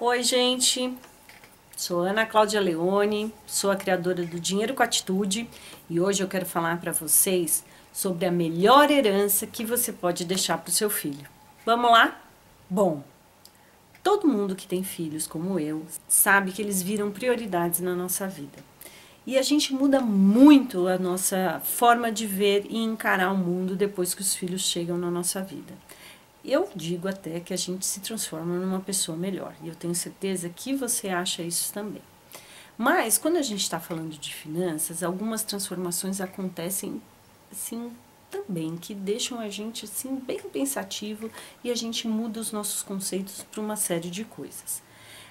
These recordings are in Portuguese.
Oi, gente, sou Ana Cláudia Leone, sou a criadora do Dinheiro com Atitude e hoje eu quero falar para vocês sobre a melhor herança que você pode deixar para o seu filho. Vamos lá? Bom, todo mundo que tem filhos como eu sabe que eles viram prioridades na nossa vida. E a gente muda muito a nossa forma de ver e encarar o mundo depois que os filhos chegam na nossa vida. Eu digo até que a gente se transforma numa pessoa melhor, e eu tenho certeza que você acha isso também. Mas, quando a gente está falando de finanças, algumas transformações acontecem, assim, também, que deixam a gente, assim, bem pensativo e a gente muda os nossos conceitos para uma série de coisas.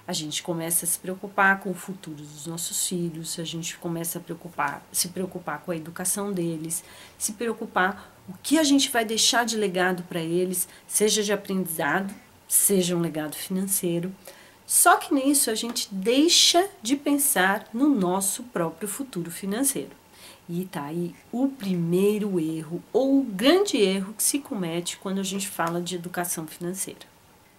A gente começa a se preocupar com o futuro dos nossos filhos, a gente começa a se preocupar com a educação deles, se preocupar o que a gente vai deixar de legado para eles, seja de aprendizado, seja um legado financeiro. Só que nisso a gente deixa de pensar no nosso próprio futuro financeiro. E tá aí o primeiro erro, ou o grande erro que se comete quando a gente fala de educação financeira.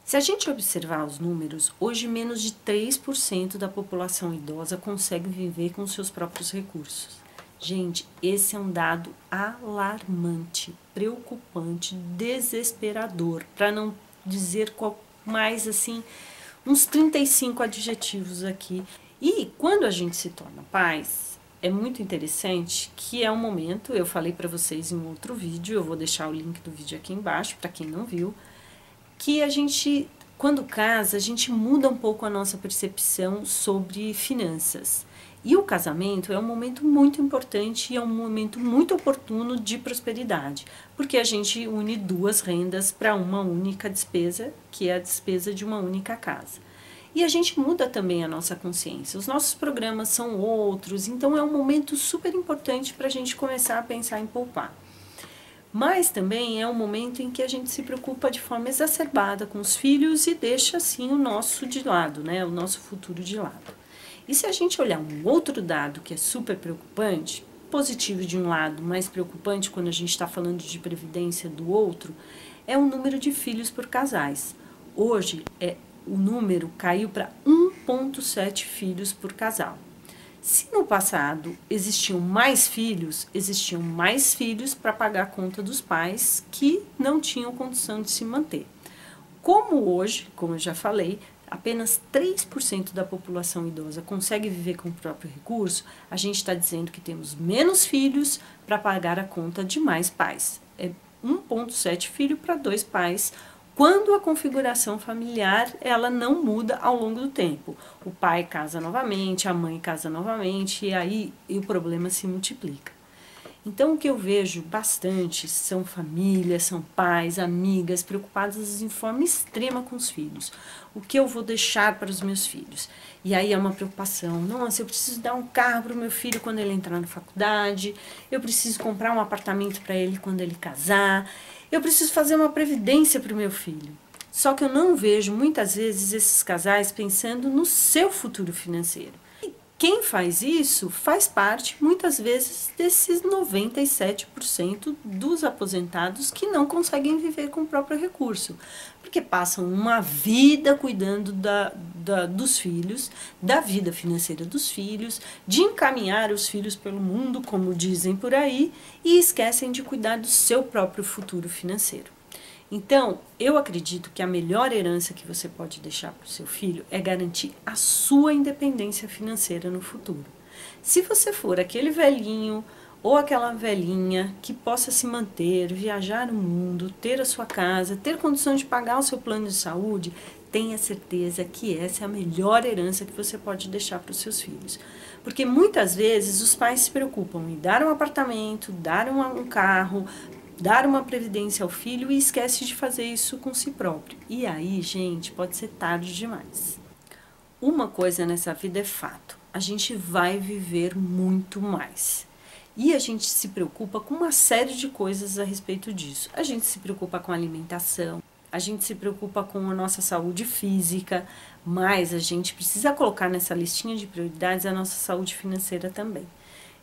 Se a gente observar os números, hoje menos de 3% da população idosa consegue viver com seus próprios recursos. Gente, esse é um dado alarmante, preocupante, desesperador, para não dizer mais assim, uns 35 adjetivos aqui. E quando a gente se torna pais, é muito interessante que é um momento, eu falei para vocês em outro vídeo, eu vou deixar o link do vídeo aqui embaixo para quem não viu, que a gente, quando casa, a gente muda um pouco a nossa percepção sobre finanças. E o casamento é um momento muito importante e é um momento muito oportuno de prosperidade, porque a gente une duas rendas para uma única despesa, que é a despesa de uma única casa. E a gente muda também a nossa consciência, os nossos programas são outros, então é um momento super importante para a gente começar a pensar em poupar. Mas também é um momento em que a gente se preocupa de forma exacerbada com os filhos e deixa assim o nosso de lado, né? O nosso futuro de lado. E se a gente olhar um outro dado que é super preocupante, positivo de um lado, mais preocupante quando a gente está falando de previdência do outro, é o número de filhos por casais. Hoje o número caiu para 1,7 filhos por casal. Se no passado existiam mais filhos para pagar a conta dos pais que não tinham condição de se manter. Como hoje, como eu já falei, apenas 3% da população idosa consegue viver com o próprio recurso, a gente está dizendo que temos menos filhos para pagar a conta de mais pais. É 1,7 filho para 2 pais, quando a configuração familiar ela não muda ao longo do tempo. O pai casa novamente, a mãe casa novamente e aí o problema se multiplica. Então o que eu vejo bastante são famílias, são pais, amigas preocupadas em forma extrema com os filhos. O que eu vou deixar para os meus filhos? E aí é uma preocupação. Nossa, eu preciso dar um carro para o meu filho quando ele entrar na faculdade, eu preciso comprar um apartamento para ele quando ele casar, eu preciso fazer uma previdência para o meu filho. Só que eu não vejo muitas vezes esses casais pensando no seu futuro financeiro. E quem faz isso faz parte, muitas vezes, desses 97% dos aposentados que não conseguem viver com o próprio recurso. Porque passam uma vida cuidando dos filhos, da vida financeira dos filhos, de encaminhar os filhos pelo mundo, como dizem por aí, e esquecem de cuidar do seu próprio futuro financeiro. Então, eu acredito que a melhor herança que você pode deixar para o seu filho é garantir a sua independência financeira no futuro. Se você for aquele velhinho ou aquela velhinha que possa se manter, viajar no mundo, ter a sua casa, ter condição de pagar o seu plano de saúde, tenha certeza que essa é a melhor herança que você pode deixar para os seus filhos. Porque muitas vezes os pais se preocupam em dar um apartamento, dar um carro, dar uma previdência ao filho e esquece de fazer isso com si próprio. E aí, gente, pode ser tarde demais. Uma coisa nessa vida é fato, a gente vai viver muito mais. E a gente se preocupa com uma série de coisas a respeito disso. A gente se preocupa com a alimentação, a gente se preocupa com a nossa saúde física, mas a gente precisa colocar nessa listinha de prioridades a nossa saúde financeira também.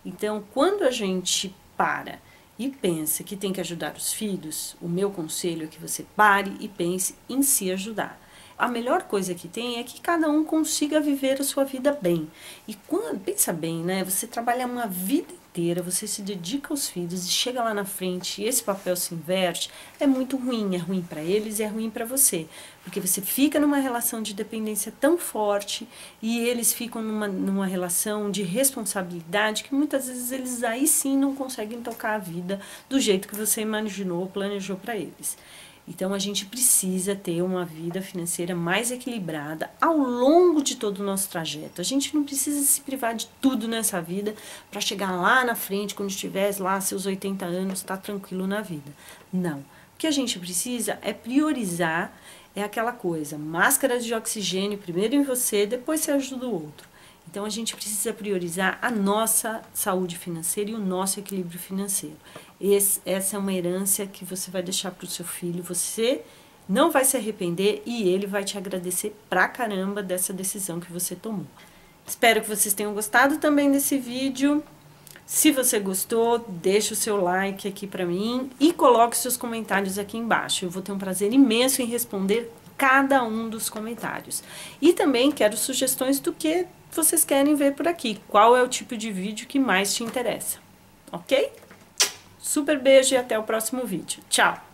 Então, quando a gente para e pensa que tem que ajudar os filhos, o meu conselho é que você pare e pense em se ajudar. a melhor coisa que tem é que cada um consiga viver a sua vida bem. E quando, pensa bem, né? Você trabalha uma vida inteira, você se dedica aos filhos e chega lá na frente e esse papel se inverte, é muito ruim. É ruim para eles e é ruim para você. Porque você fica numa relação de dependência tão forte e eles ficam numa relação de responsabilidade que muitas vezes eles aí sim não conseguem tocar a vida do jeito que você imaginou, planejou para eles. Então, a gente precisa ter uma vida financeira mais equilibrada ao longo de todo o nosso trajeto. A gente não precisa se privar de tudo nessa vida para chegar lá na frente, quando estiver lá seus 80 anos, estar tranquilo na vida. Não. O que a gente precisa é priorizar, é aquela coisa, máscara de oxigênio primeiro em você, depois você ajuda o outro. Então, a gente precisa priorizar a nossa saúde financeira e o nosso equilíbrio financeiro. Essa é uma herança que você vai deixar para o seu filho, você não vai se arrepender e ele vai te agradecer pra caramba dessa decisão que você tomou. Espero que vocês tenham gostado também desse vídeo. Se você gostou, deixa o seu like aqui pra mim e coloque seus comentários aqui embaixo. Eu vou ter um prazer imenso em responder cada um dos comentários. E também quero sugestões do que vocês querem ver por aqui. Qual é o tipo de vídeo que mais te interessa, ok? Super beijo e até o próximo vídeo. Tchau!